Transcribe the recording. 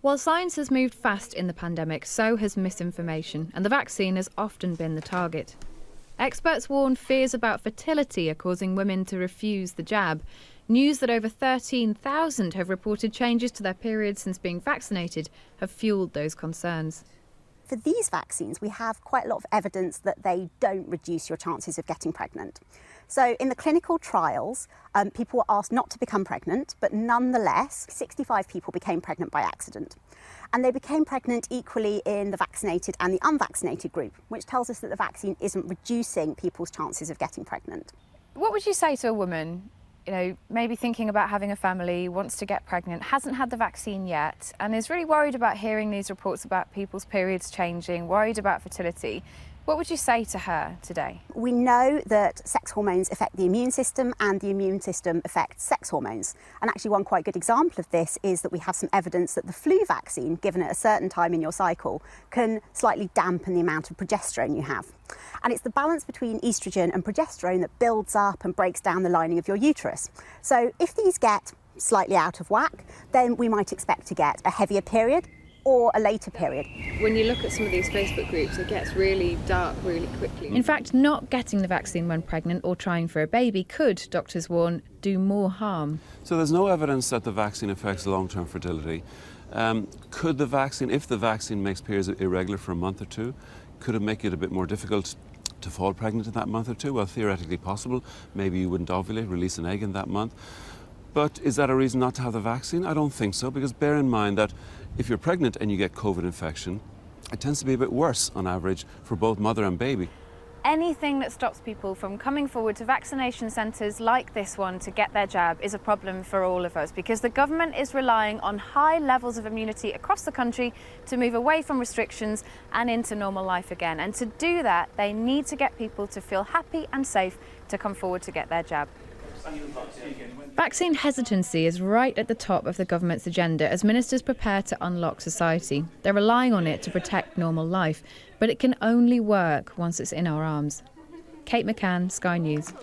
While science has moved fast in the pandemic, so has misinformation, and the vaccine has often been the target. Experts warn fears about fertility are causing women to refuse the jab. News that over 13,000 have reported changes to their periods since being vaccinated have fuelled those concerns. For these vaccines, we have quite a lot of evidence that they don't reduce your chances of getting pregnant. So in the clinical trials, people were asked not to become pregnant, but nonetheless, 65 people became pregnant by accident. And they became pregnant equally in the vaccinated and the unvaccinated group, which tells us that the vaccine isn't reducing people's chances of getting pregnant. What would you say to a woman, maybe thinking about having a family, wants to get pregnant, hasn't had the vaccine yet, and is really worried about hearing these reports about people's periods changing, worried about fertility? What would you say to her today? We know that sex hormones affect the immune system and the immune system affects sex hormones. And actually one quite good example of this is that we have some evidence that the flu vaccine, given at a certain time in your cycle, can slightly dampen the amount of progesterone you have. And it's the balance between estrogen and progesterone that builds up and breaks down the lining of your uterus. So if these get slightly out of whack, then we might expect to get a heavier period or a later period. When you look at some of these Facebook groups, it gets really dark really quickly. In fact, not getting the vaccine when pregnant or trying for a baby could, doctors warn, do more harm. So there's no evidence that the vaccine affects long-term fertility. Could the vaccine, if the vaccine makes periods irregular for a month or two, could it make it a bit more difficult to fall pregnant in that month or two? Well, theoretically possible. Maybe you wouldn't ovulate, release an egg in that month. But is that a reason not to have the vaccine? I don't think so, because bear in mind that if you're pregnant and you get COVID infection, it tends to be a bit worse on average for both mother and baby. Anything that stops people from coming forward to vaccination centres like this one to get their jab is a problem for all of us, because the government is relying on high levels of immunity across the country to move away from restrictions and into normal life again. And to do that, they need to get people to feel happy and safe to come forward to get their jab. Vaccine hesitancy is right at the top of the government's agenda as ministers prepare to unlock society. They're relying on it to protect normal life, but it can only work once it's in our arms. Kate McCann, Sky News.